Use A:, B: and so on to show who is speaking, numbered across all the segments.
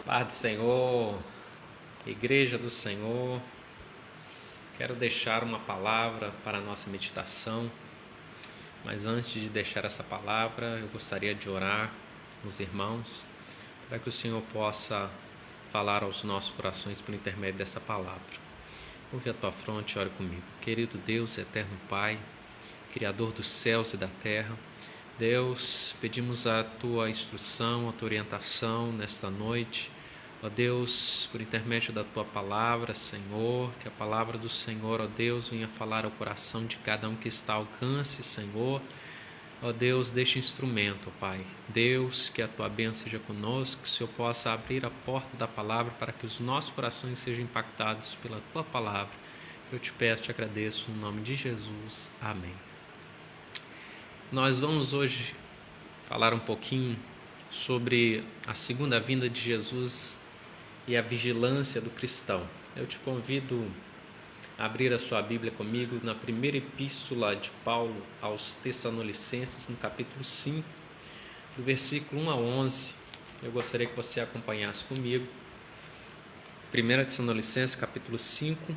A: Paz do Senhor, Igreja do Senhor, quero deixar uma palavra para a nossa meditação, mas antes de deixar essa palavra, eu gostaria de orar com os irmãos, para que o Senhor possa falar aos nossos corações por intermédio dessa palavra. Ouve a tua fronte e ore comigo. Querido Deus, eterno Pai, Criador dos céus e da terra, Deus, pedimos a tua instrução, a tua orientação nesta noite. Ó Deus, por intermédio da tua palavra, Senhor, que a palavra do Senhor, ó Deus, venha falar ao coração de cada um que está ao alcance, Senhor. Ó Deus, deixa instrumento, ó Pai. Deus, que a tua bênção seja conosco, que o Senhor possa abrir a porta da palavra para que os nossos corações sejam impactados pela tua palavra. Eu te peço, te agradeço, no nome de Jesus. Amém. Nós vamos hoje falar um pouquinho sobre a segunda vinda de Jesus e a vigilância do cristão. Eu te convido a abrir a sua Bíblia comigo na primeira epístola de Paulo aos Tessalonicenses, no capítulo 5, do versículo 1 a 11. Eu gostaria que você acompanhasse comigo. 1 Tessalonicenses, capítulo 5,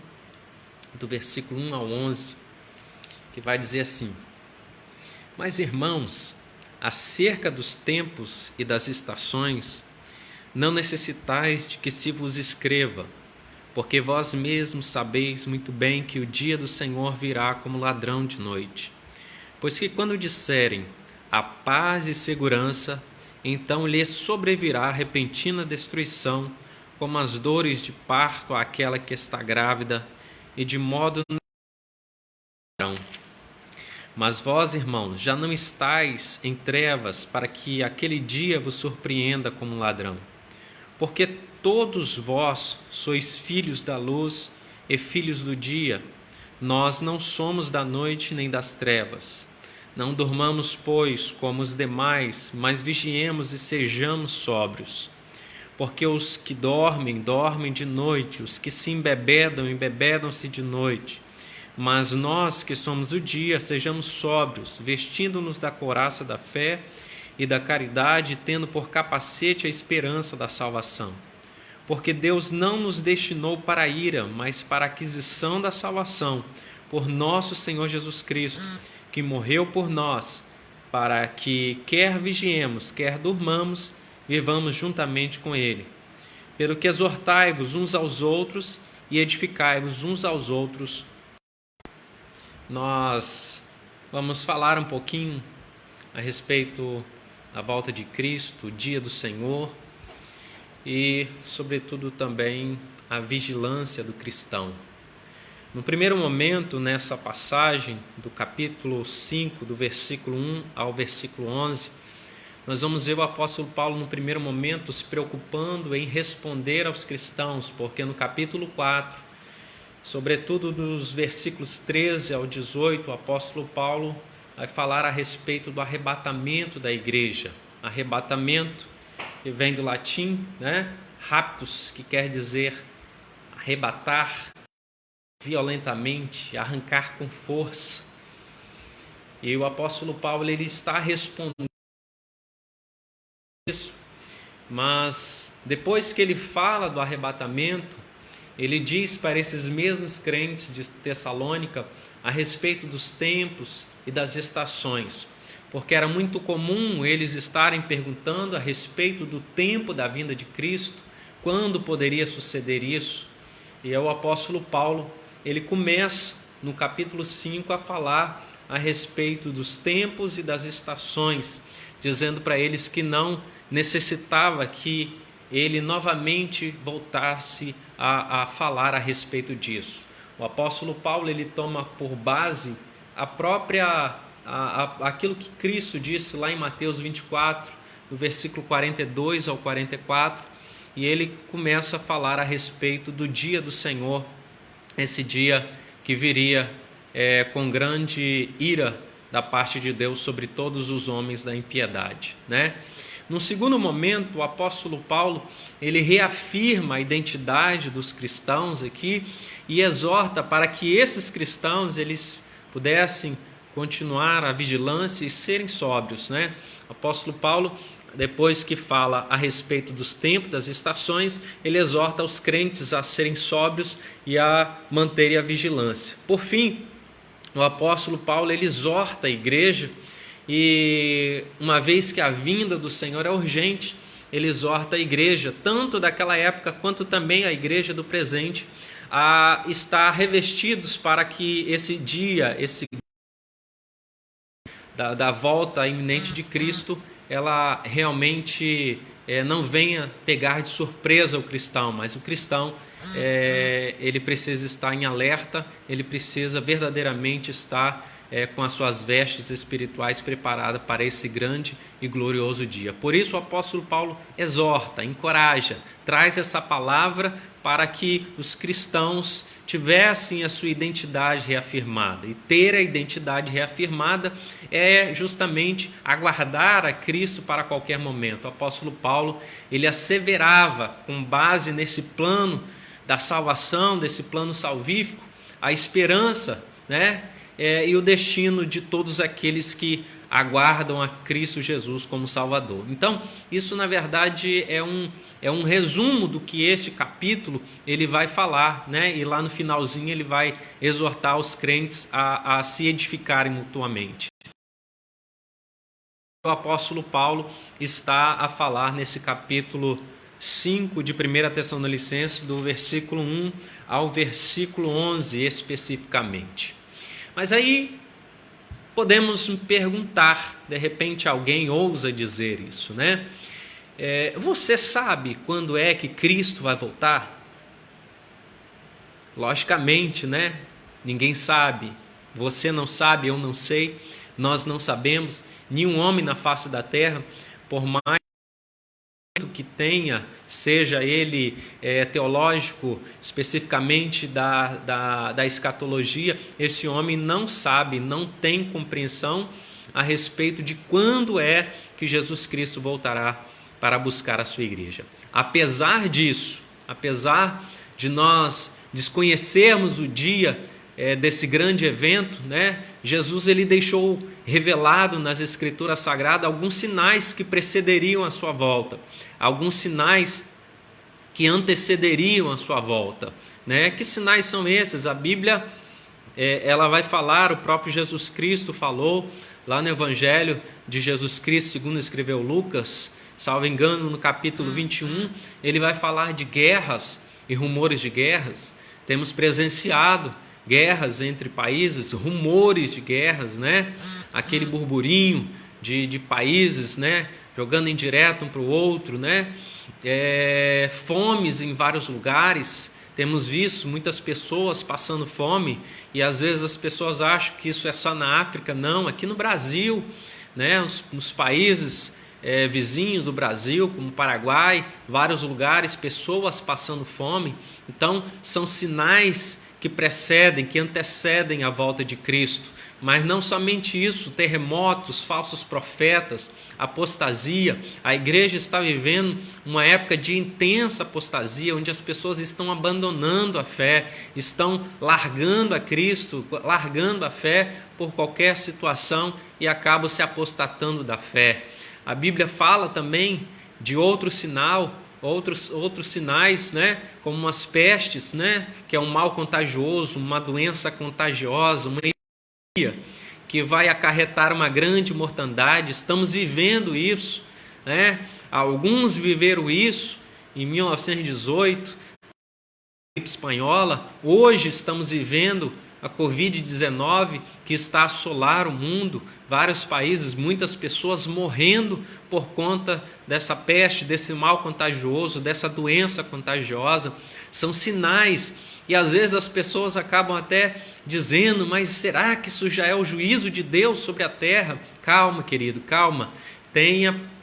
A: do versículo 1 a 11, que vai dizer assim: Mas, irmãos, acerca dos tempos e das estações, não necessitais de que se vos escreva, porque vós mesmos sabeis muito bem que o dia do Senhor virá como ladrão de noite. Pois que quando disserem a paz e segurança, então lhes sobrevirá repentina destruição, como as dores de parto àquela que está grávida, e de modo não. Mas vós, irmãos, já não estáis em trevas para que aquele dia vos surpreenda como ladrão. Porque todos vós sois filhos da luz e filhos do dia. Nós não somos da noite nem das trevas. Não durmamos, pois, como os demais, mas vigiemos e sejamos sóbrios. Porque os que dormem, dormem de noite, os que se embebedam, embebedam-se de noite. Mas nós que somos do dia, sejamos sóbrios, vestindo-nos da couraça da fé e da caridade, tendo por capacete a esperança da salvação. Porque Deus não nos destinou para a ira, mas para a aquisição da salvação, por nosso Senhor Jesus Cristo, que morreu por nós, para que, quer vigiemos, quer durmamos, vivamos juntamente com Ele. Pelo que exortai-vos uns aos outros e edificai-vos uns aos outros. Nós vamos falar um pouquinho a respeito da volta de Cristo, o dia do Senhor e, sobretudo, também a vigilância do cristão. No primeiro momento, nessa passagem do capítulo 5, do versículo 1 ao versículo 11, nós vamos ver o apóstolo Paulo, no primeiro momento, se preocupando em responder aos cristãos, porque no capítulo 4, sobretudo dos versículos 13 ao 18, o apóstolo Paulo vai falar a respeito do arrebatamento da igreja. Arrebatamento, que vem do latim, raptus, que quer dizer arrebatar violentamente, arrancar com força. E o apóstolo Paulo ele está respondendo isso, mas depois que ele fala do arrebatamento, ele diz para esses mesmos crentes de Tessalônica a respeito dos tempos e das estações, porque era muito comum eles estarem perguntando a respeito do tempo da vinda de Cristo, quando poderia suceder isso. E o apóstolo Paulo, ele começa no capítulo 5 a falar a respeito dos tempos e das estações, dizendo para eles que não necessitava que ele novamente voltasse a falar a respeito disso. O apóstolo Paulo ele toma por base aquilo que Cristo disse lá em Mateus 24, do versículo 42 ao 44, e ele começa a falar a respeito do dia do Senhor, esse dia que viria com grande ira da parte de Deus sobre todos os homens da impiedade, No segundo momento, o apóstolo Paulo ele reafirma a identidade dos cristãos aqui e exorta para que esses cristãos eles pudessem continuar a vigilância e serem sóbrios, O apóstolo Paulo depois que fala a respeito dos tempos, das estações, ele exorta os crentes a serem sóbrios e a manterem a vigilância. Por fim, o apóstolo Paulo ele exorta a igreja, e uma vez que a vinda do Senhor é urgente, ele exorta a igreja, tanto daquela época quanto também a igreja do presente, a estar revestidos para que esse dia, da volta iminente de Cristo, ela realmente não venha pegar de surpresa o cristão, mas o cristão ele precisa estar em alerta, ele precisa verdadeiramente estar com as suas vestes espirituais preparadas para esse grande e glorioso dia. Por isso o apóstolo Paulo exorta, encoraja, traz essa palavra para que os cristãos tivessem a sua identidade reafirmada. E ter a identidade reafirmada é justamente aguardar a Cristo para qualquer momento. O apóstolo Paulo, ele asseverava, com base nesse plano da salvação, desse plano salvífico, a esperança, e o destino de todos aqueles que aguardam a Cristo Jesus como Salvador. Então, isso na verdade é um resumo do que este capítulo ele vai falar, e lá no finalzinho ele vai exortar os crentes a se edificarem mutuamente. O apóstolo Paulo está a falar nesse capítulo 5 de 1 Tessalonicenses, do versículo 1 ao versículo 11 especificamente. Mas aí podemos perguntar, de repente alguém ousa dizer isso, você sabe quando é que Cristo vai voltar? Logicamente, ninguém sabe, você não sabe, eu não sei, nós não sabemos, nenhum homem na face da terra, por mais que tenha, seja ele teológico, especificamente da escatologia, esse homem não sabe, não tem compreensão a respeito de quando é que Jesus Cristo voltará para buscar a sua igreja. Apesar disso, apesar de nós desconhecermos o dia desse grande evento, Jesus ele deixou revelado nas Escrituras Sagradas alguns sinais que precederiam a sua volta, alguns sinais que antecederiam a sua volta. Que sinais são esses? A Bíblia ela vai falar, o próprio Jesus Cristo falou lá no Evangelho de Jesus Cristo, segundo escreveu Lucas, salvo engano, no capítulo 21, ele vai falar de guerras e rumores de guerras. Temos presenciado guerras entre países, rumores de guerras, aquele burburinho de países, jogando indireto um para o outro, fomes em vários lugares. Temos visto muitas pessoas passando fome, e às vezes as pessoas acham que isso é só na África. Não, aqui no Brasil, os países vizinhos do Brasil, como Paraguai, vários lugares, pessoas passando fome. Então, são sinais que precedem, que antecedem a volta de Cristo. Mas não somente isso, terremotos, falsos profetas, apostasia. A igreja está vivendo uma época de intensa apostasia, onde as pessoas estão abandonando a fé, estão largando a Cristo, largando a fé por qualquer situação e acabam se apostatando da fé. A Bíblia fala também de outro sinal, outros sinais, como as pestes, que é um mal contagioso, uma doença contagiosa, uma epidemia que vai acarretar uma grande mortandade. Estamos vivendo isso, Alguns viveram isso em 1918, a gripe espanhola. Hoje estamos vivendo a Covid-19, que está a assolar o mundo, vários países, muitas pessoas morrendo por conta dessa peste, desse mal contagioso, dessa doença contagiosa. São sinais, e às vezes as pessoas acabam até dizendo: mas será que isso já é o juízo de Deus sobre a terra? Calma, querido, calma, tenha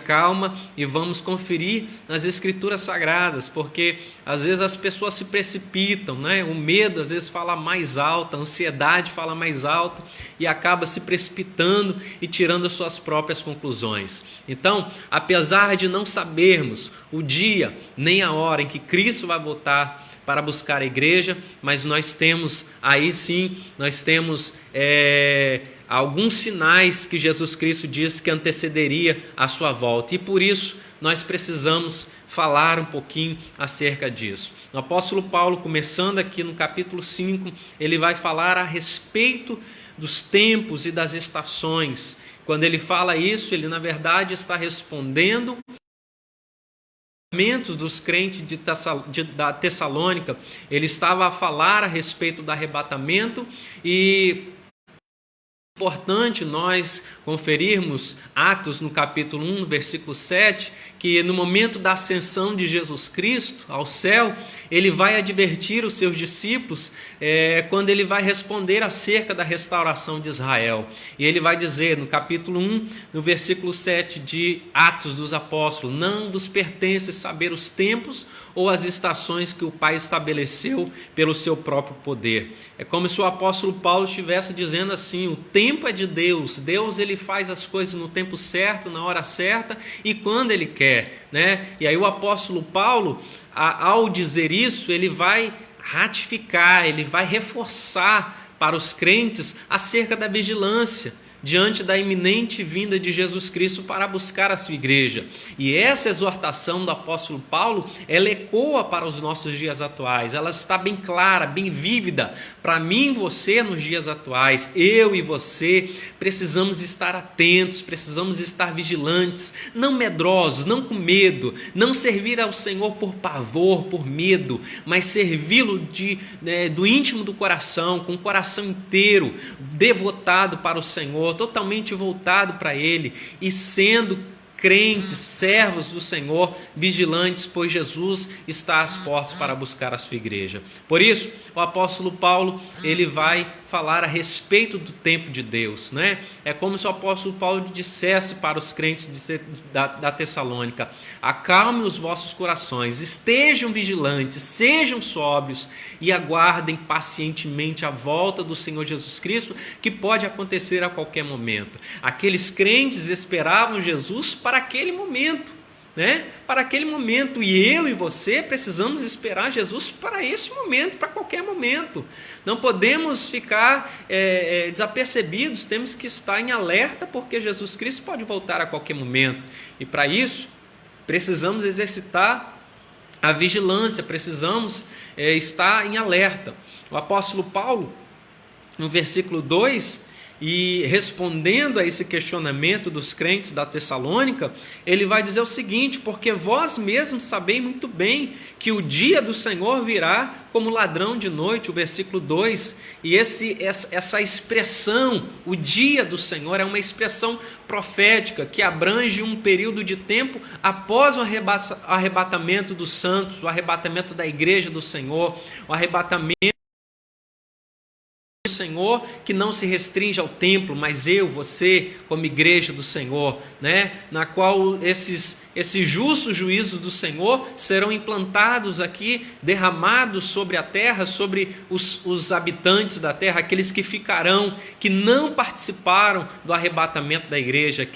A: calma e vamos conferir nas Escrituras Sagradas, porque às vezes as pessoas se precipitam, O medo às vezes fala mais alto, a ansiedade fala mais alto e acaba se precipitando e tirando as suas próprias conclusões. Então, apesar de não sabermos o dia nem a hora em que Cristo vai voltar para buscar a igreja, mas nós temos, aí sim, nós temos alguns sinais que Jesus Cristo disse que antecederia a sua volta, e por isso nós precisamos falar um pouquinho acerca disso. O apóstolo Paulo, começando aqui no capítulo 5, ele vai falar a respeito dos tempos e das estações. Quando ele fala isso, ele na verdade está respondendo dos crentes da Tessalônica. Ele estava a falar a respeito do arrebatamento, e é importante nós conferirmos Atos no capítulo 1, versículo 7, que no momento da ascensão de Jesus Cristo ao céu, ele vai advertir os seus discípulos quando ele vai responder acerca da restauração de Israel. E ele vai dizer no capítulo 1, no versículo 7 de Atos dos Apóstolos: não vos pertence saber os tempos ou as estações que o Pai estabeleceu pelo seu próprio poder. É como se o apóstolo Paulo estivesse dizendo assim: o tempo é de Deus. Deus, ele faz as coisas no tempo certo, na hora certa e quando ele quer, né? E aí o apóstolo Paulo, ao dizer isso, ele vai ratificar, ele vai reforçar para os crentes acerca da vigilância diante da iminente vinda de Jesus Cristo para buscar a sua igreja. E essa exortação do apóstolo Paulo, ela ecoa para os nossos dias atuais, ela está bem clara, bem vívida para mim e você nos dias atuais. Eu e você precisamos estar atentos, precisamos estar vigilantes, não medrosos, não com medo, não servir ao Senhor por pavor, por medo, mas servi-lo do íntimo do coração, com o coração inteiro, devotado para o Senhor, totalmente voltado para Ele, e sendo crentes, servos do Senhor, vigilantes, pois Jesus está às portas para buscar a sua igreja. Por isso, o apóstolo Paulo, ele vai falar a respeito do tempo de Deus, né? É como se o apóstolo Paulo dissesse para os crentes da Tessalônica: acalmem os vossos corações, estejam vigilantes, sejam sóbrios e aguardem pacientemente a volta do Senhor Jesus Cristo, que pode acontecer a qualquer momento. Aqueles crentes esperavam Jesus para aquele momento, né? Para aquele momento, e eu e você precisamos esperar Jesus para esse momento, para qualquer momento. Não podemos ficar desapercebidos, temos que estar em alerta, porque Jesus Cristo pode voltar a qualquer momento, e para isso precisamos exercitar a vigilância, precisamos estar em alerta. O apóstolo Paulo, no versículo 2, e respondendo a esse questionamento dos crentes da Tessalônica, ele vai dizer o seguinte: porque vós mesmos sabeis muito bem que o dia do Senhor virá como ladrão de noite. O versículo 2, e essa expressão, o dia do Senhor, é uma expressão profética que abrange um período de tempo após o arrebatamento dos santos, o arrebatamento da igreja do Senhor, o arrebatamento do Senhor, que não se restringe ao templo, mas eu, você, como igreja do Senhor, né? Na qual esses justos juízos do Senhor serão implantados aqui, derramados sobre a terra, sobre os habitantes da terra, aqueles que ficarão, que não participaram do arrebatamento da igreja,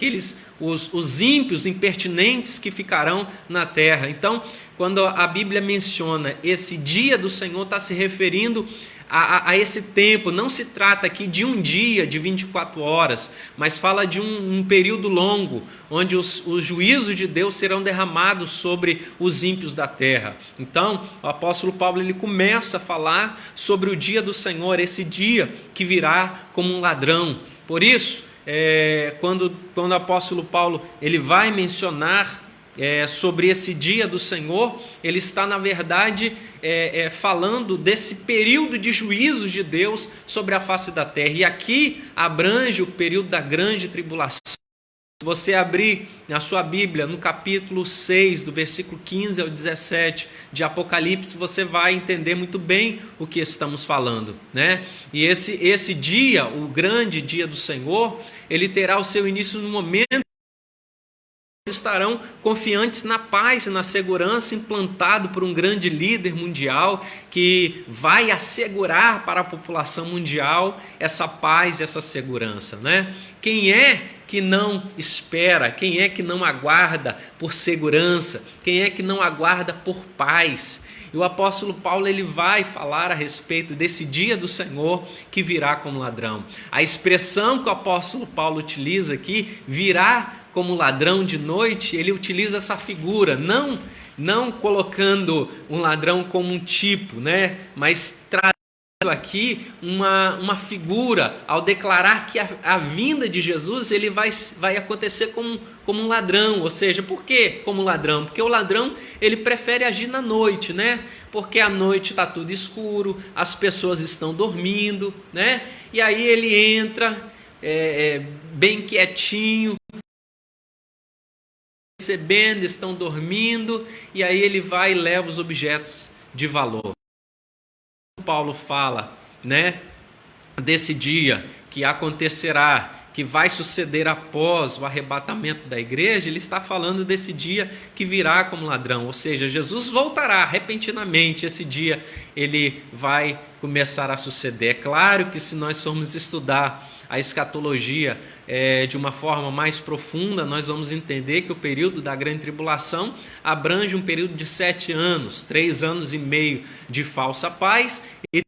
A: os ímpios, impertinentes que ficarão na terra. Então, quando a Bíblia menciona esse dia do Senhor, está se referindo a esse tempo. Não se trata aqui de um dia de 24 horas, mas fala de um período longo, onde os juízos de Deus serão derramados sobre os ímpios da terra. Então, o apóstolo Paulo, ele começa a falar sobre o dia do Senhor, esse dia que virá como um ladrão. Por isso, quando o apóstolo Paulo ele vai mencionar sobre esse dia do Senhor, ele está, na verdade, falando desse período de juízo de Deus sobre a face da terra. E aqui abrange o período da grande tribulação. Se você abrir na sua Bíblia, no capítulo 6, do versículo 15 ao 17 de Apocalipse, você vai entender muito bem o que estamos falando, né? E esse dia, o grande dia do Senhor, ele terá o seu início no momento estarão confiantes na paz e na segurança, implantado por um grande líder mundial que vai assegurar para a população mundial essa paz e essa segurança, né? Quem é que não espera? Quem é que não aguarda por segurança? Quem é que não aguarda por paz? E o apóstolo Paulo ele vai falar a respeito desse dia do Senhor que virá como ladrão. A expressão que o apóstolo Paulo utiliza aqui, virá como ladrão de noite, ele utiliza essa figura, não colocando um ladrão como um tipo, né? Mas trazendo aqui uma figura ao declarar que a vinda de Jesus ele vai acontecer como um ladrão. Ou seja, por que como ladrão? Porque o ladrão ele prefere agir na noite, né? Porque à noite está tudo escuro, as pessoas estão dormindo, né? E aí ele entra bem quietinho, recebendo, estão dormindo, e aí ele vai e leva os objetos de valor. Paulo fala, né, desse dia que acontecerá, que vai suceder após o arrebatamento da igreja. Ele está falando desse dia que virá como ladrão, ou seja, Jesus voltará repentinamente. Esse dia ele vai começar a suceder. É claro que se nós formos estudar a escatologia de uma forma mais profunda, nós vamos entender que o período da grande tribulação abrange um período de 7 anos, 3 anos e meio de falsa paz e 3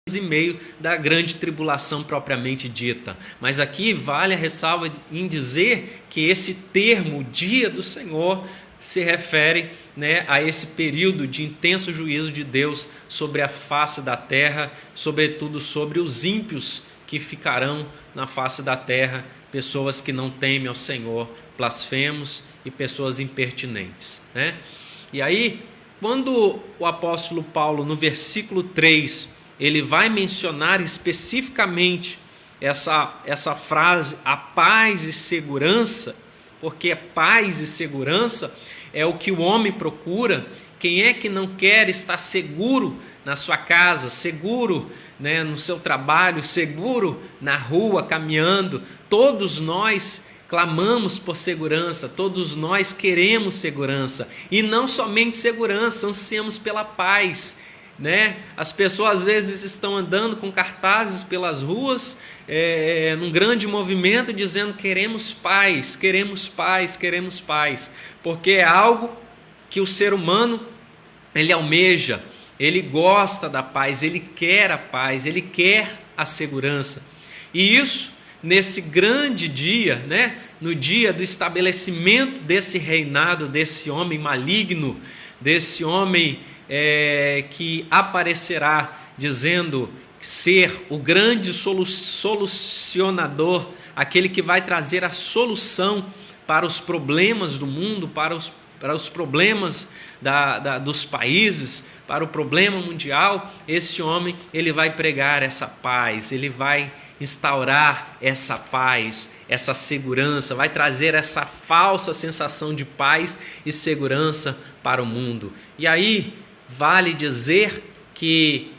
A: anos e meio da grande tribulação propriamente dita. Mas aqui vale a ressalva em dizer que esse termo, dia do Senhor, se refere, né, a esse período de intenso juízo de Deus sobre a face da terra, sobretudo sobre os ímpios que ficarão na face da terra, pessoas que não temem ao Senhor, blasfemos e pessoas impertinentes, né? E aí, quando o apóstolo Paulo, no versículo 3, ele vai mencionar especificamente essa frase, a paz e segurança, porque paz e segurança é o que o homem procura. Quem é que não quer estar seguro na sua casa, seguro, né, no seu trabalho, seguro na rua, caminhando? Todos nós clamamos por segurança, todos nós queremos segurança, e não somente segurança, ansiamos pela paz, né? As pessoas às vezes estão andando com cartazes pelas ruas, num grande movimento, dizendo queremos paz, queremos paz, queremos paz, porque é algo que o ser humano ele almeja, ele gosta da paz, ele quer a paz, ele quer a segurança. E isso, nesse grande dia, né, no dia do estabelecimento desse reinado, desse homem maligno, desse homem que aparecerá dizendo ser o grande solucionador, aquele que vai trazer a solução para os problemas do mundo, para os problemas dos países, para o problema mundial. Esse homem ele vai pregar essa paz, ele vai instaurar essa paz, essa segurança, vai trazer essa falsa sensação de paz e segurança para o mundo. E aí vale dizer que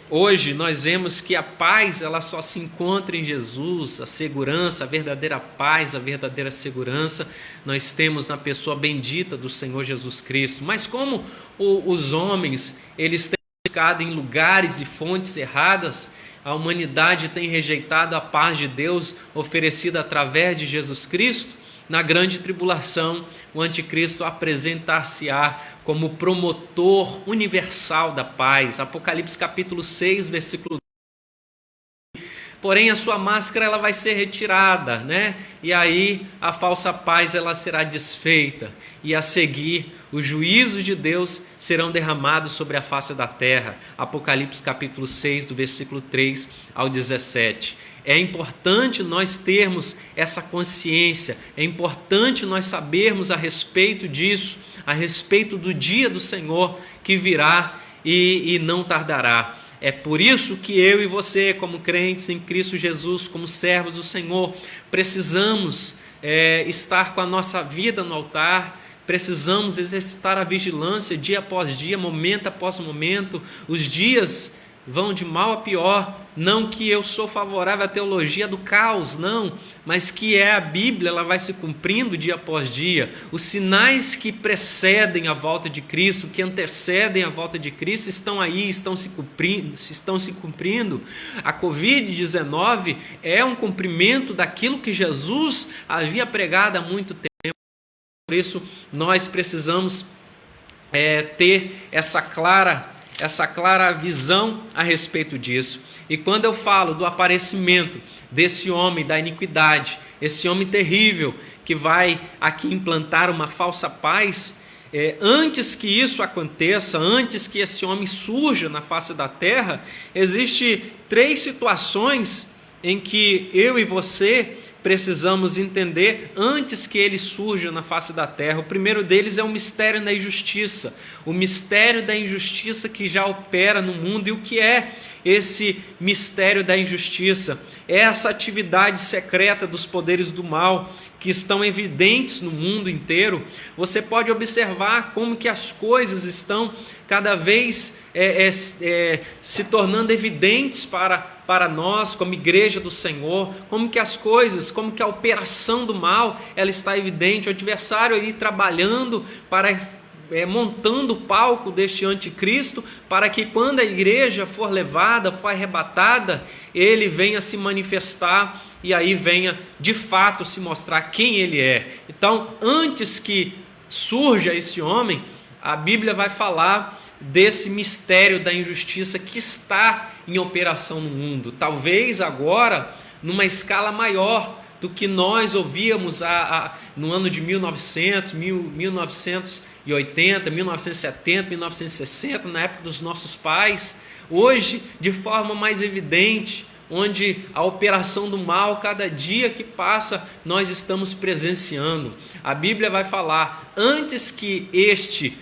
A: hoje nós vemos que a paz ela só se encontra em Jesus, a segurança, a verdadeira paz, a verdadeira segurança nós temos na pessoa bendita do Senhor Jesus Cristo. Mas como os homens eles têm buscado em lugares e fontes erradas, a humanidade tem rejeitado a paz de Deus oferecida através de Jesus Cristo. Na grande tribulação, o anticristo apresentar-se-á como promotor universal da paz. Apocalipse capítulo 6, versículo 2. Porém, a sua máscara ela vai ser retirada, né? E aí a falsa paz ela será desfeita. E a seguir, os juízos de Deus serão derramados sobre a face da terra. Apocalipse capítulo 6, do versículo 3 ao 17. É importante nós termos essa consciência, é importante nós sabermos a respeito disso, a respeito do dia do Senhor que virá e não tardará. É por isso que eu e você, como crentes em Cristo Jesus, como servos do Senhor, precisamos estar com a nossa vida no altar, precisamos exercitar a vigilância dia após dia, momento após momento. Os dias vão de mal a pior. Não que eu sou favorável à teologia do caos, não, mas que a Bíblia, ela vai se cumprindo dia após dia. Os sinais que precedem a volta de Cristo, que antecedem a volta de Cristo, estão aí, estão se cumprindo. A Covid-19 é um cumprimento daquilo que Jesus havia pregado há muito tempo. Por isso, nós precisamos ter essa clara visão a respeito disso. E quando eu falo do aparecimento desse homem da iniquidade, esse homem terrível que vai aqui implantar uma falsa paz, antes que isso aconteça, antes que esse homem surja na face da terra, existem 3 situações em que eu e você precisamos entender antes que ele surja na face da terra. O primeiro deles é o mistério da injustiça, o mistério da injustiça que já opera no mundo. E o que é esse mistério da injustiça? É essa atividade secreta dos poderes do mal que estão evidentes no mundo inteiro. Você pode observar como que as coisas estão cada vez se tornando evidentes para nós, como igreja do Senhor, como que as coisas, como que a operação do mal, ela está evidente, o adversário ali trabalhando montando o palco deste anticristo, para que quando a igreja for levada, for arrebatada, ele venha se manifestar e aí venha de fato se mostrar quem ele é. Então, antes que surja esse homem, a Bíblia vai falar desse mistério da injustiça que está em operação no mundo. Talvez agora, numa escala maior do que nós ouvíamos no ano de 1900, 1980, 1970, 1960, na época dos nossos pais. Hoje, de forma mais evidente, onde a operação do mal, cada dia que passa, nós estamos presenciando. A Bíblia vai falar, antes que este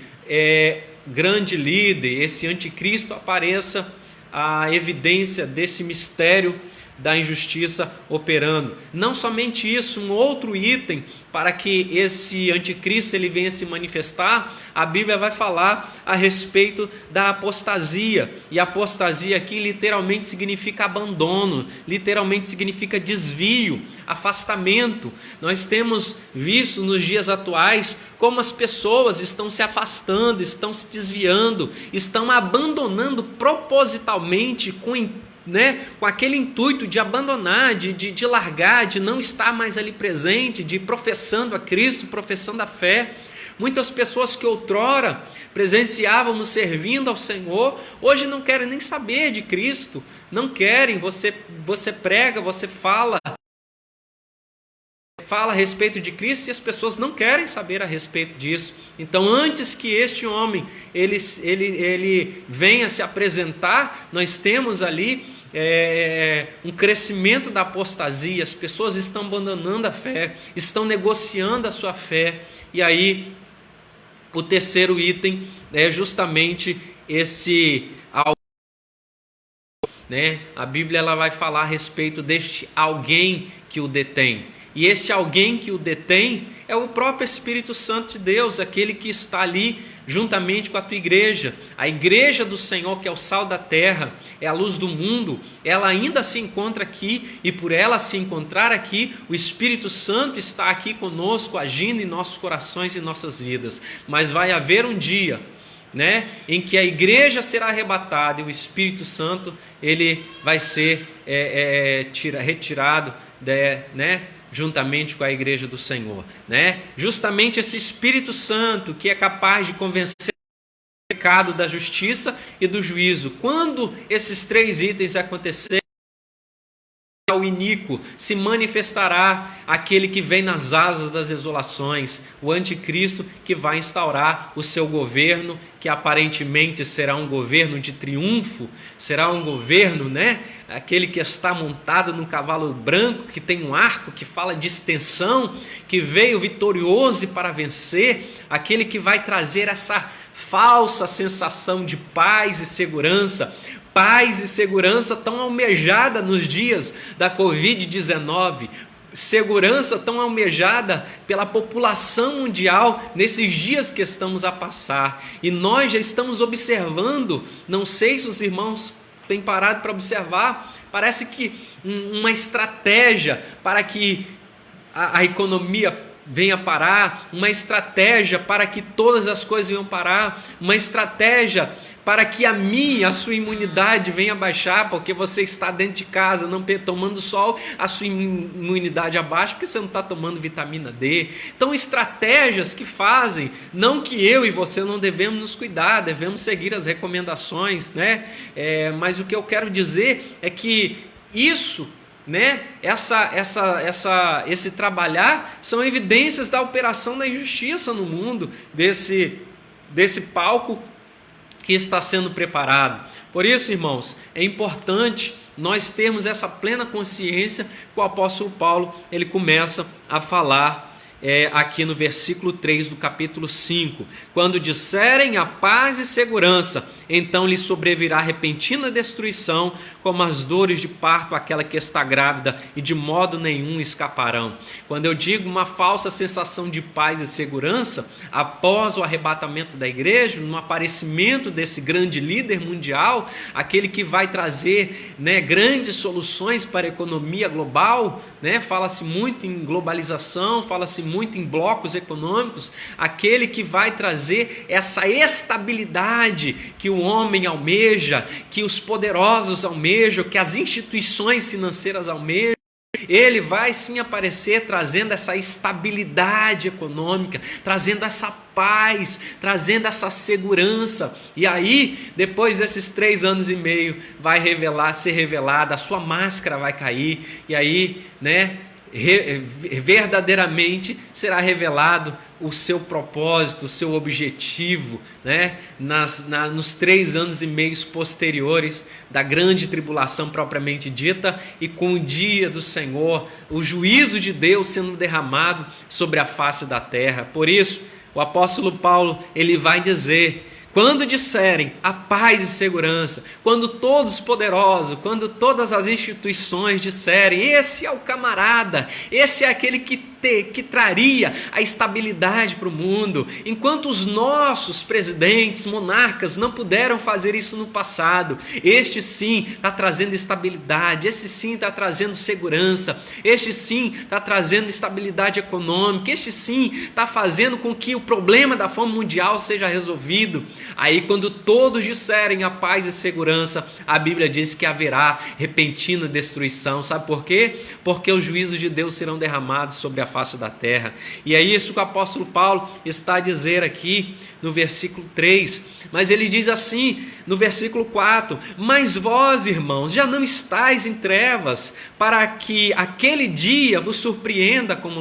A: grande líder, esse anticristo apareça, a evidência desse mistério da injustiça operando. Não somente isso, um outro item para que esse anticristo ele venha se manifestar, a Bíblia vai falar a respeito da apostasia. E apostasia aqui literalmente significa abandono, literalmente significa desvio, afastamento. Nós temos visto nos dias atuais como as pessoas estão se afastando, estão se desviando, estão abandonando propositalmente com aquele intuito de abandonar, de largar, de não estar mais ali presente, de professando a Cristo, professando a fé. Muitas pessoas que outrora presenciávamos servindo ao Senhor, hoje não querem nem saber de Cristo, não querem. Você prega, você fala a respeito de Cristo e as pessoas não querem saber a respeito disso. Então, antes que este homem ele venha se apresentar, nós temos ali um crescimento da apostasia. As pessoas estão abandonando a fé, estão negociando a sua fé. E aí, o terceiro item é justamente esse a Bíblia ela vai falar a respeito deste alguém que o detém. E esse alguém que o detém é o próprio Espírito Santo de Deus, aquele que está ali juntamente com a tua igreja. A igreja do Senhor, que é o sal da terra, é a luz do mundo, ela ainda se encontra aqui, e por ela se encontrar aqui, o Espírito Santo está aqui conosco, agindo em nossos corações e nossas vidas. Mas vai haver um dia, em que a igreja será arrebatada e o Espírito Santo ele vai ser retirado, juntamente com a igreja do Senhor, Justamente esse Espírito Santo que é capaz de convencer o pecado, da justiça e do juízo. Quando esses 3 itens acontecerem, o iníquo se manifestará, aquele que vem nas asas das desolações, o anticristo que vai instaurar o seu governo, que aparentemente será um governo de triunfo, será um governo, aquele que está montado num cavalo branco, que tem um arco, que fala de extensão, que veio vitorioso para vencer, aquele que vai trazer essa falsa sensação de paz e segurança tão almejada nos dias da Covid-19, segurança tão almejada pela população mundial nesses dias que estamos a passar. E nós já estamos observando, não sei se os irmãos tem parado para observar, parece que uma estratégia para que a economia venha parar, uma estratégia para que todas as coisas venham parar, uma estratégia para que a sua imunidade venha baixar, porque você está dentro de casa, não tomando sol, a sua imunidade abaixa, porque você não está tomando vitamina D. Então, estratégias que fazem, não que eu e você não devemos nos cuidar, devemos seguir as recomendações, né? Mas o que eu quero dizer é que isso, né? Esse trabalhar são evidências da operação da injustiça no mundo, desse palco que está sendo preparado. Por isso, irmãos, é importante nós termos essa plena consciência que o apóstolo Paulo ele começa a falar aqui no versículo 3 do capítulo 5, quando disserem a paz e segurança, então lhe sobrevirá repentina destruição, como as dores de parto àquela que está grávida, e de modo nenhum escaparão. Quando eu digo uma falsa sensação de paz e segurança, após o arrebatamento da igreja, no aparecimento desse grande líder mundial, aquele que vai trazer, né, grandes soluções para a economia global, né? Fala-se muito em globalização, fala-se muito em blocos econômicos, aquele que vai trazer essa estabilidade que o homem almeja, que os poderosos almejam, que as instituições financeiras almejam. Ele vai sim aparecer trazendo essa estabilidade econômica, trazendo essa paz, trazendo essa segurança. E aí, depois desses 3 anos e meio, vai ser revelada, a sua máscara vai cair, e aí, né, verdadeiramente será revelado o seu propósito, o seu objetivo, né? Nos 3 anos e meio posteriores da grande tribulação propriamente dita, e com o dia do Senhor, o juízo de Deus sendo derramado sobre a face da terra. Por isso, o apóstolo Paulo ele vai dizer: quando disserem a paz e segurança, quando todos os poderosos, quando todas as instituições disserem, esse é o camarada, esse é aquele que traria a estabilidade para o mundo, enquanto os nossos presidentes, monarcas não puderam fazer isso no passado, este sim está trazendo estabilidade, este sim está trazendo segurança, este sim está trazendo estabilidade econômica, este sim está fazendo com que o problema da fome mundial seja resolvido. Aí, quando todos disserem a paz e segurança, a Bíblia diz que haverá repentina destruição. Sabe por quê? Porque os juízos de Deus serão derramados sobre a face da terra. E é isso que o apóstolo Paulo está a dizer aqui no versículo 3. Mas ele diz assim no versículo 4: mas vós, irmãos, já não estáis em trevas, para que aquele dia vos surpreenda como...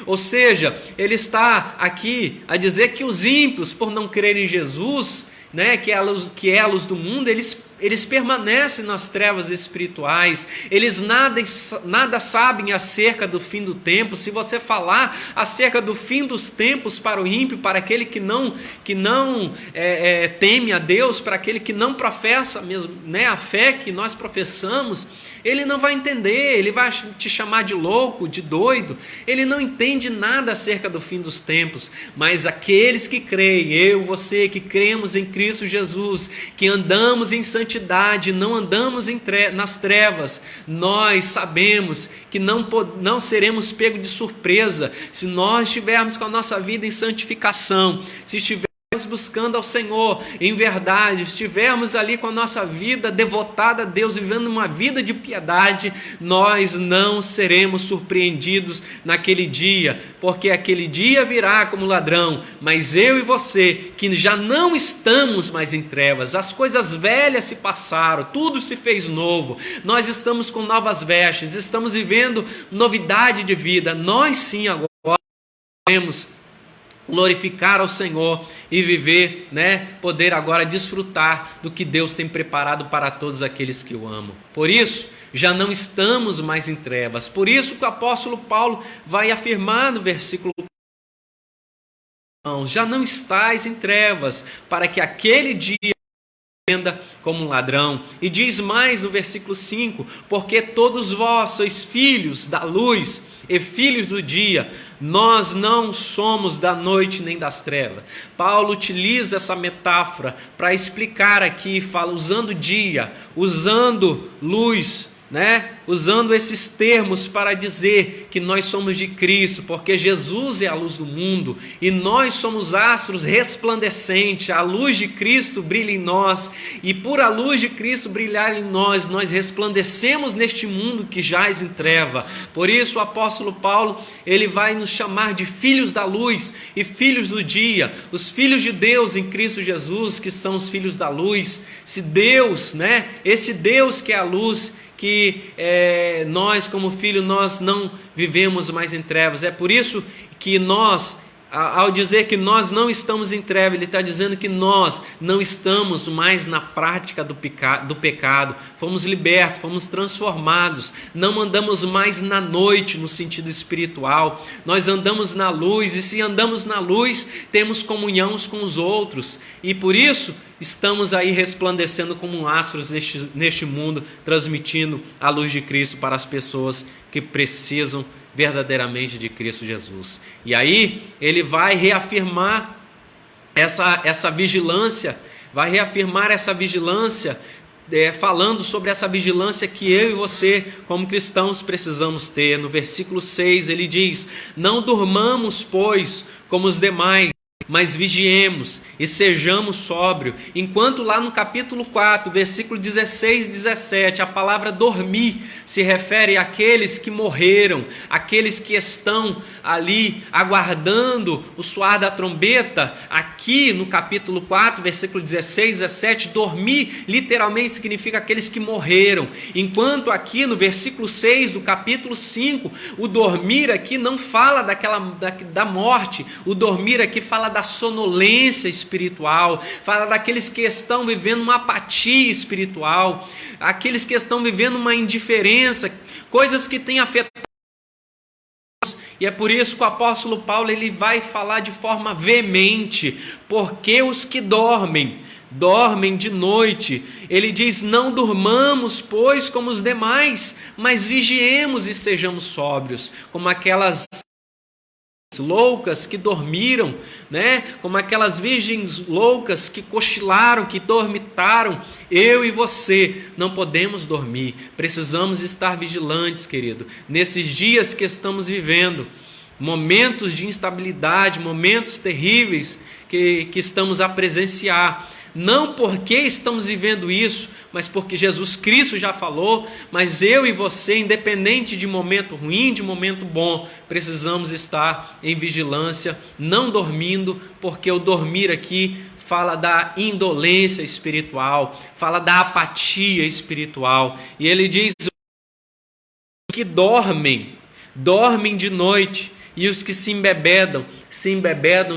A: Ou seja, ele está aqui a dizer que os ímpios, por não crerem em Jesus, né, que é a luz do mundo, eles permanecem nas trevas espirituais, eles nada sabem acerca do fim do tempo. Se você falar acerca do fim dos tempos para o ímpio, para aquele que não teme a Deus, para aquele que não professa mesmo, né, a fé que nós professamos, ele não vai entender, ele vai te chamar de louco, de doido, ele não entende nada acerca do fim dos tempos. Mas aqueles que creem, eu, você, que cremos em Cristo Jesus, que andamos em santidade, não andamos nas trevas, nós sabemos que não seremos pegos de surpresa se nós estivermos com a nossa vida em santificação, se estivermos buscando ao Senhor em verdade, estivermos ali com a nossa vida devotada a Deus, vivendo uma vida de piedade, nós não seremos surpreendidos naquele dia, porque aquele dia virá como ladrão. Mas eu e você, que já não estamos mais em trevas, as coisas velhas se passaram, tudo se fez novo, nós estamos com novas vestes, estamos vivendo novidade de vida. Nós sim agora podemos glorificar ao Senhor e viver, né, poder agora desfrutar do que Deus tem preparado para todos aqueles que o amam. Por isso, já não estamos mais em trevas. Por isso que o apóstolo Paulo vai afirmar no versículo: já não estáis em trevas, para que aquele dia como um ladrão. E diz mais no versículo 5: porque todos vós sois filhos da luz e filhos do dia, nós não somos da noite nem das trevas. Paulo utiliza essa metáfora para explicar aqui, fala usando dia, usando luz, usando esses termos para dizer que nós somos de Cristo, porque Jesus é a luz do mundo e nós somos astros resplandecentes. A luz de Cristo brilha em nós e por a luz de Cristo brilhar em nós, nós resplandecemos neste mundo que jaz em treva. Por isso o apóstolo Paulo, ele vai nos chamar de filhos da luz e filhos do dia, os filhos de Deus em Cristo Jesus, que são os filhos da luz. Se Deus, esse Deus que é a luz, que nós como filhos, nós não vivemos mais em trevas. É por isso que nós, ao dizer que nós não estamos em trevas, ele está dizendo que nós não estamos mais na prática do pecado, fomos libertos, fomos transformados, não andamos mais na noite no sentido espiritual, nós andamos na luz, e se andamos na luz, temos comunhão uns com os outros, e por isso estamos aí resplandecendo como astros neste mundo, transmitindo a luz de Cristo para as pessoas que precisam verdadeiramente de Cristo Jesus. E aí ele vai reafirmar essa vigilância, falando sobre essa vigilância que eu e você, como cristãos, precisamos ter. No versículo 6 ele diz: não durmamos, pois, como os demais, mas vigiemos e sejamos sóbrios. Enquanto lá no capítulo 4, versículo 16 e 17, a palavra dormir se refere àqueles que morreram, aqueles que estão ali aguardando o soar da trombeta. Aqui no capítulo 4, versículo 16 e 17, dormir literalmente significa aqueles que morreram. Enquanto aqui no versículo 6 do capítulo 5, o dormir aqui não fala da morte, o dormir aqui fala da sonolência espiritual, fala daqueles que estão vivendo uma apatia espiritual, aqueles que estão vivendo uma indiferença, coisas que têm afetado. E é por isso que o apóstolo Paulo ele vai falar de forma veemente: porque os que dormem de noite. Ele diz: não durmamos, pois, como os demais, mas vigiemos e sejamos sóbrios, como aquelas loucas que dormiram, como aquelas virgens loucas que cochilaram, que dormitaram. Eu e você não podemos dormir, precisamos estar vigilantes, querido, nesses dias que estamos vivendo, momentos de instabilidade, momentos terríveis que estamos a presenciar. Não porque estamos vivendo isso, mas porque Jesus Cristo já falou. Mas eu e você, independente de momento ruim, de momento bom, precisamos estar em vigilância, não dormindo, porque o dormir aqui fala da indolência espiritual, fala da apatia espiritual. E ele diz: os que dormem de noite, e os que se embebedam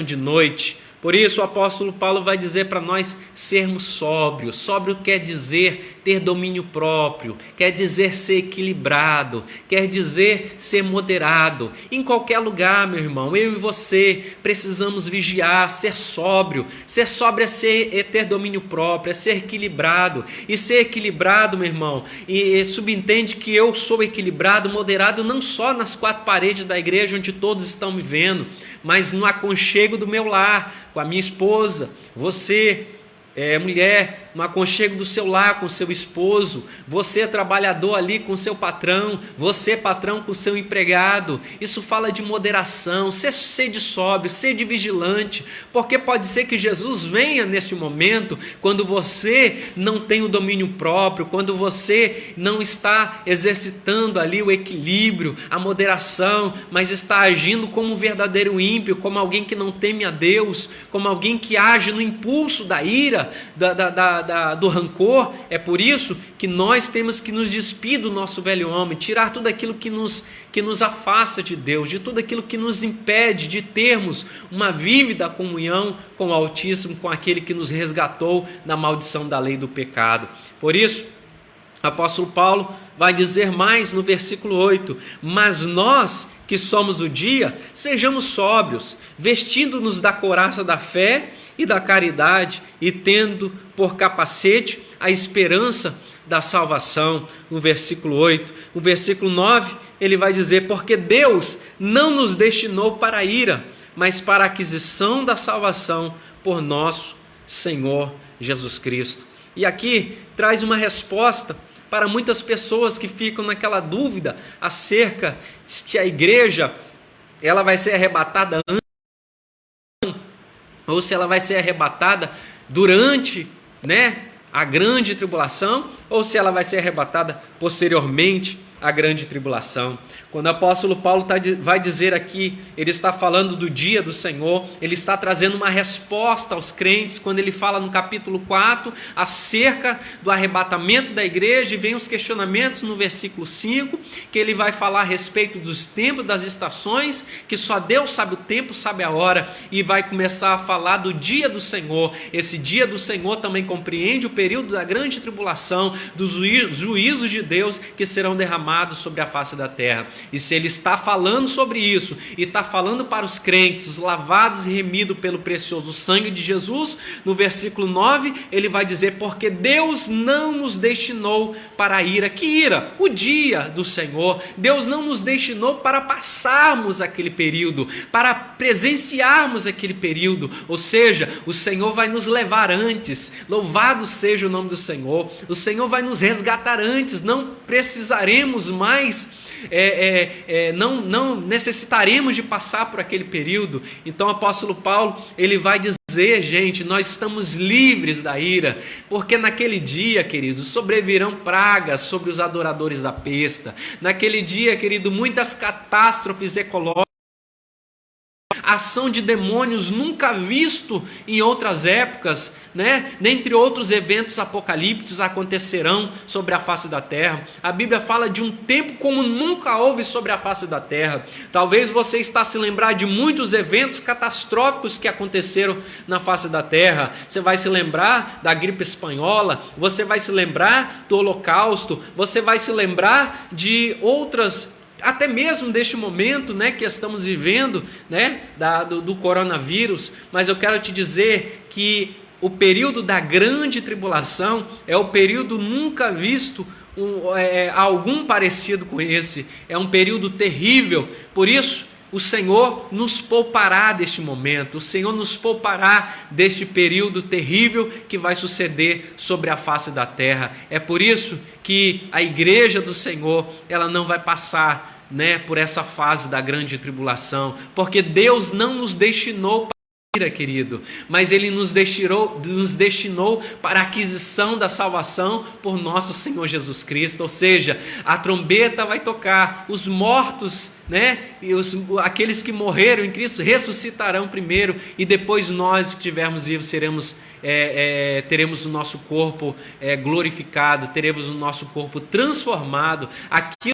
A: de noite. Por isso o apóstolo Paulo vai dizer para nós sermos sóbrios. Sóbrio quer dizer ter domínio próprio, quer dizer ser equilibrado, quer dizer ser moderado. Em qualquer lugar, meu irmão, eu e você precisamos vigiar, ser sóbrio. Ser sóbrio é ter domínio próprio, é ser equilibrado. E ser equilibrado, meu irmão, e subentende que eu sou equilibrado, moderado, não só nas quatro paredes da igreja onde todos estão me vendo, mas no aconchego do meu lar, com a minha esposa. Você, mulher, no aconchego do seu lar com seu esposo. Você, trabalhador, ali com seu patrão. Você, patrão, com seu empregado. Isso fala de moderação. Sede sóbrio, sede vigilante, porque pode ser que Jesus venha nesse momento quando você não tem o domínio próprio, quando você não está exercitando ali o equilíbrio, a moderação, mas está agindo como um verdadeiro ímpio, como alguém que não teme a Deus, como alguém que age no impulso da ira, do rancor. É por isso que nós temos que nos despir do nosso velho homem, tirar tudo aquilo que nos afasta de Deus, de tudo aquilo que nos impede de termos uma vívida comunhão com o Altíssimo, com aquele que nos resgatou da maldição da lei do pecado. Por isso, O apóstolo Paulo vai dizer mais no versículo 8: mas nós que somos o dia, sejamos sóbrios, vestindo-nos da couraça da fé e da caridade, e tendo por capacete a esperança da salvação. No versículo 8. No versículo 9, ele vai dizer: porque Deus não nos destinou para a ira, mas para a aquisição da salvação por nosso Senhor Jesus Cristo. E aqui traz uma resposta para muitas pessoas que ficam naquela dúvida acerca de que a igreja ela vai ser arrebatada antes, ou se ela vai ser arrebatada durante, a grande tribulação, ou se ela vai ser arrebatada posteriormente à grande tribulação. Quando o apóstolo Paulo vai dizer aqui, ele está falando do dia do Senhor, ele está trazendo uma resposta aos crentes, quando ele fala no capítulo 4, acerca do arrebatamento da igreja, e vem os questionamentos no versículo 5, que ele vai falar a respeito dos tempos, das estações, que só Deus sabe o tempo, sabe a hora, e vai começar a falar do dia do Senhor. Esse dia do Senhor também compreende o período da grande tribulação, dos juízos de Deus que serão derramados sobre a face da terra. E se ele está falando sobre isso, e está falando para os crentes, lavados e remidos pelo precioso sangue de Jesus, no versículo 9, ele vai dizer: porque Deus não nos destinou para a ira. Que ira? O dia do Senhor. Deus não nos destinou para passarmos aquele período, para presenciarmos aquele período, ou seja, o Senhor vai nos levar antes. Louvado seja o nome do Senhor. O Senhor vai nos resgatar antes, não precisaremos mais, não necessitaremos de passar por aquele período. Então o apóstolo Paulo, ele vai dizer: gente, nós estamos livres da ira, porque naquele dia, queridos, sobrevirão pragas sobre os adoradores da besta. Naquele dia, querido, muitas catástrofes ecológicas, ação de demônios nunca visto em outras épocas, dentre outros eventos apocalípticos acontecerão sobre a face da terra. A Bíblia fala de um tempo como nunca houve sobre a face da terra. Talvez você está se lembrar de muitos eventos catastróficos que aconteceram na face da terra. Você vai se lembrar da gripe espanhola, você vai se lembrar do Holocausto, você vai se lembrar de outras, até mesmo deste momento, que estamos vivendo, do coronavírus. Mas eu quero te dizer que o período da grande tribulação é o período nunca visto, algum parecido com esse. É um período terrível. Por isso, o Senhor nos poupará deste momento, o Senhor nos poupará deste período terrível que vai suceder sobre a face da terra. É por isso que a igreja do Senhor, ela não vai passar, por essa fase da grande tribulação, porque Deus não nos destinou para a ira, querido, mas Ele nos destinou para a aquisição da salvação por nosso Senhor Jesus Cristo. Ou seja, a trombeta vai tocar, os mortos, e aqueles que morreram em Cristo ressuscitarão primeiro, e depois nós que estivermos vivos teremos o nosso corpo glorificado, teremos o nosso corpo transformado. Aquilo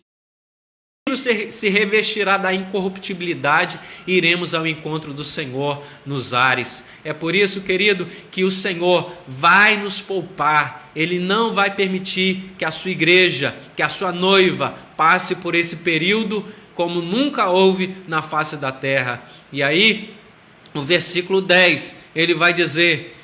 A: se revestirá da incorruptibilidade e iremos ao encontro do Senhor nos ares. É por isso, querido, que o Senhor vai nos poupar. Ele não vai permitir que a sua igreja, que a sua noiva passe por esse período como nunca houve na face da terra. E aí, no versículo 10, ele vai dizer: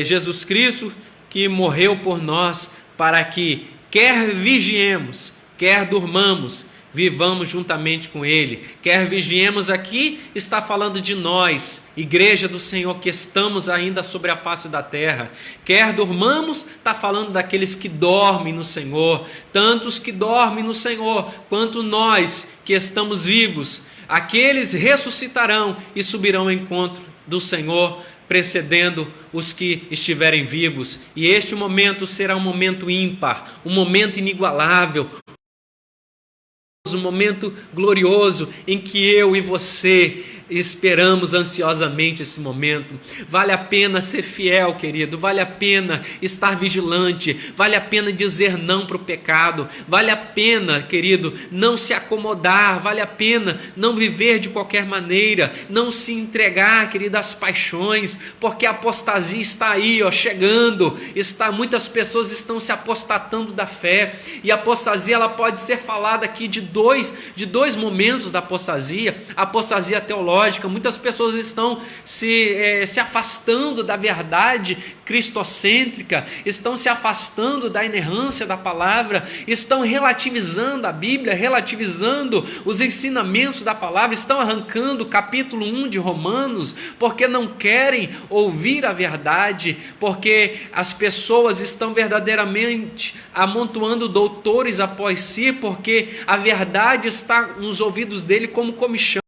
A: Jesus Cristo que morreu por nós, para que quer vigiemos, quer durmamos, vivamos juntamente com Ele. Quer vigiemos aqui, está falando de nós, igreja do Senhor, que estamos ainda sobre a face da terra. Quer durmamos, está falando daqueles que dormem no Senhor, tantos que dormem no Senhor, quanto nós que estamos vivos. Aqueles ressuscitarão e subirão ao encontro do Senhor, precedendo os que estiverem vivos. E este momento será um momento ímpar, um momento inigualável, um momento glorioso em que eu e você esperamos ansiosamente esse momento. Vale a pena ser fiel, querido, vale a pena estar vigilante, vale a pena dizer não para o pecado, vale a pena, querido, não se acomodar, vale a pena não viver de qualquer maneira, não se entregar, querido, às paixões, porque a apostasia está aí, chegando, muitas pessoas estão se apostatando da fé, e a apostasia ela pode ser falada aqui de dois momentos da apostasia, a apostasia teológica. Muitas pessoas estão se afastando da verdade cristocêntrica, estão se afastando da inerrância da palavra, estão relativizando a Bíblia, relativizando os ensinamentos da palavra, estão arrancando o capítulo 1 de Romanos, porque não querem ouvir a verdade, porque as pessoas estão verdadeiramente amontoando doutores após si, porque a verdade está nos ouvidos dele como comichão,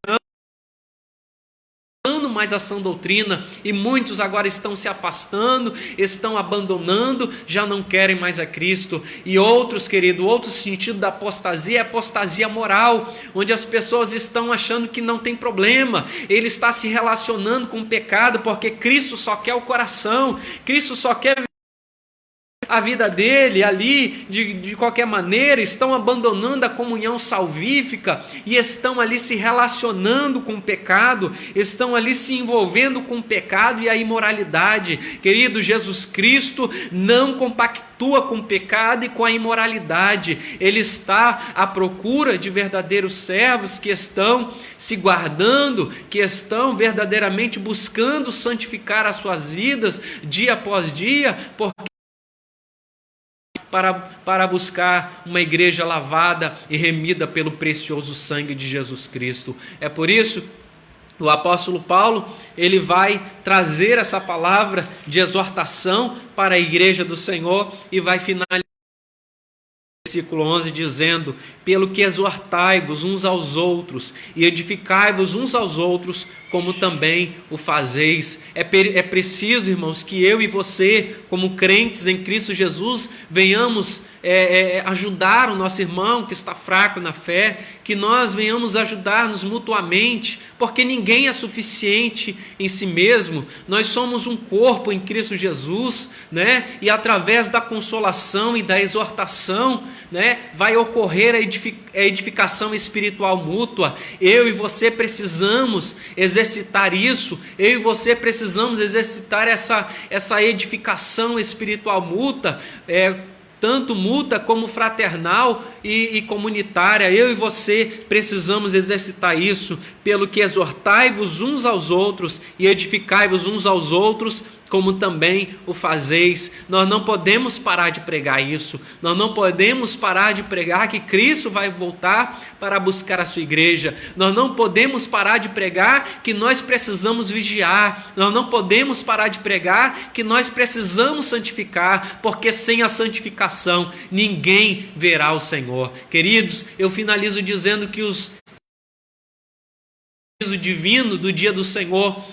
A: mais a sã doutrina, e muitos agora estão se afastando, estão abandonando, já não querem mais a Cristo. E outros, querido, outro sentido da apostasia é a apostasia moral, onde as pessoas estão achando que não tem problema, ele está se relacionando com o pecado, porque Cristo só quer o coração, Cristo só quer a vida dele ali, de qualquer maneira, estão abandonando a comunhão salvífica e estão ali se relacionando com o pecado, estão ali se envolvendo com o pecado e a imoralidade. Querido, Jesus Cristo não compactua com o pecado e com a imoralidade, ele está à procura de verdadeiros servos que estão se guardando, que estão verdadeiramente buscando santificar as suas vidas dia após dia, para buscar uma igreja lavada e remida pelo precioso sangue de Jesus Cristo. É por isso o apóstolo Paulo, ele vai trazer essa palavra de exortação para a igreja do Senhor e vai finalizar versículo 11 dizendo: pelo que exortai-vos uns aos outros e edificai-vos uns aos outros, como também o fazeis. É preciso, irmãos, que eu e você, como crentes em Cristo Jesus, venhamos ajudar o nosso irmão que está fraco na fé, que nós venhamos ajudar-nos mutuamente, porque ninguém é suficiente em si mesmo. Nós somos um corpo em Cristo Jesus, né? E através da consolação e da exortação, né, vai ocorrer a edificação espiritual mútua. Eu e você precisamos exercitar isso, eu e você precisamos exercitar essa edificação espiritual mútua, tanto mútua como fraternal e comunitária. Eu e você precisamos exercitar isso. Pelo que exortai-vos uns aos outros e edificai-vos uns aos outros, como também o fazeis. Nós não podemos parar de pregar isso, nós não podemos parar de pregar que Cristo vai voltar para buscar a sua igreja, nós não podemos parar de pregar que nós precisamos vigiar, nós não podemos parar de pregar que nós precisamos santificar, porque sem a santificação ninguém verá o Senhor. Queridos, eu finalizo dizendo que o juízo divino do dia do Senhor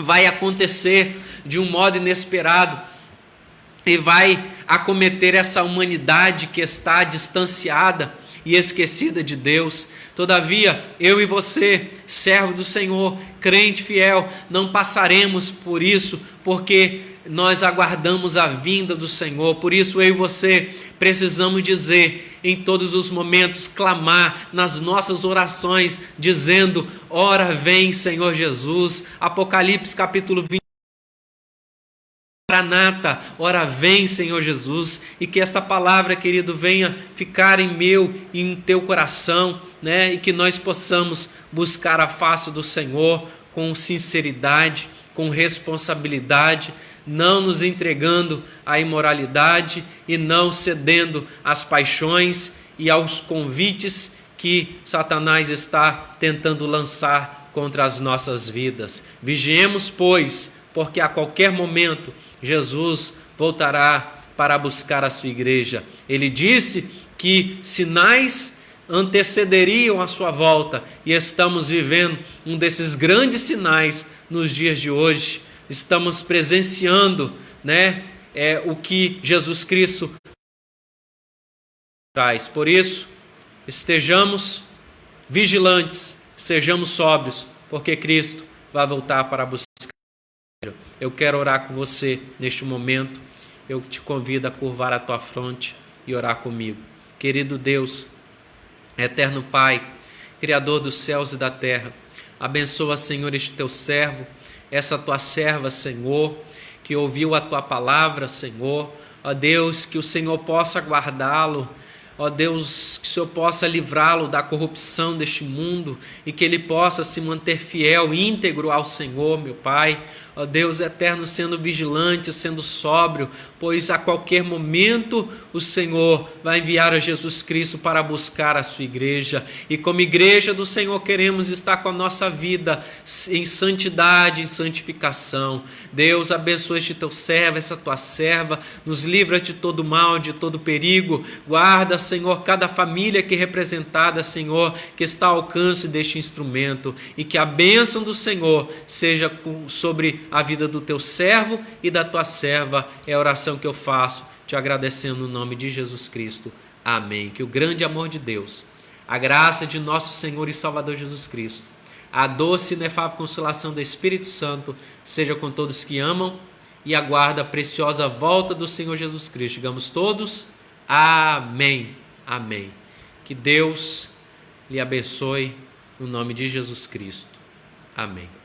A: vai acontecer de um modo inesperado e vai acometer essa humanidade que está distanciada e esquecida de Deus. Todavia, eu e você, servo do Senhor, crente fiel, não passaremos por isso, porque nós aguardamos a vinda do Senhor. Por isso, eu e você precisamos dizer em todos os momentos, clamar nas nossas orações, dizendo: ora vem, Senhor Jesus. Apocalipse capítulo 20. Maranata, ora vem, Senhor Jesus. E que essa palavra, querido, venha ficar em meu e em teu coração, né? E que nós possamos buscar a face do Senhor com sinceridade, com responsabilidade, não nos entregando à imoralidade e não cedendo às paixões e aos convites que Satanás está tentando lançar contra as nossas vidas. Vigiemos, pois, porque a qualquer momento Jesus voltará para buscar a sua igreja. Ele disse que sinais antecederiam a sua volta, e estamos vivendo um desses grandes sinais nos dias de hoje. Estamos presenciando, né, o que Jesus Cristo traz. Por isso, estejamos vigilantes, sejamos sóbrios, porque Cristo vai voltar para buscar. Eu quero orar com você neste momento. Eu te convido a curvar a tua fronte e orar comigo. Querido Deus, eterno Pai, Criador dos céus e da terra, abençoa, Senhor, este teu servo, essa tua serva, Senhor, que ouviu a tua palavra, Senhor. Ó Deus, que o Senhor possa guardá-lo. Ó Deus, que o Senhor possa livrá-lo da corrupção deste mundo e que ele possa se manter fiel, íntegro ao Senhor, meu Pai. Ó Deus eterno, sendo vigilante, sendo sóbrio, pois a qualquer momento o Senhor vai enviar a Jesus Cristo para buscar a sua igreja. E como igreja do Senhor queremos estar com a nossa vida em santidade, em santificação. Deus, abençoa este teu servo, essa tua serva, nos livra de todo mal, de todo perigo. Guarda, Senhor, cada família aqui representada, Senhor, que está ao alcance deste instrumento, e que a bênção do Senhor seja sobre a vida do teu servo e da tua serva. É a oração que eu faço, te agradecendo no nome de Jesus Cristo. Amém. Que o grande amor de Deus, a graça de nosso Senhor e Salvador Jesus Cristo, a doce e inefável consolação do Espírito Santo seja com todos que amam e aguardam a preciosa volta do Senhor Jesus Cristo. Digamos todos, amém. Amém. Que Deus lhe abençoe no nome de Jesus Cristo. Amém.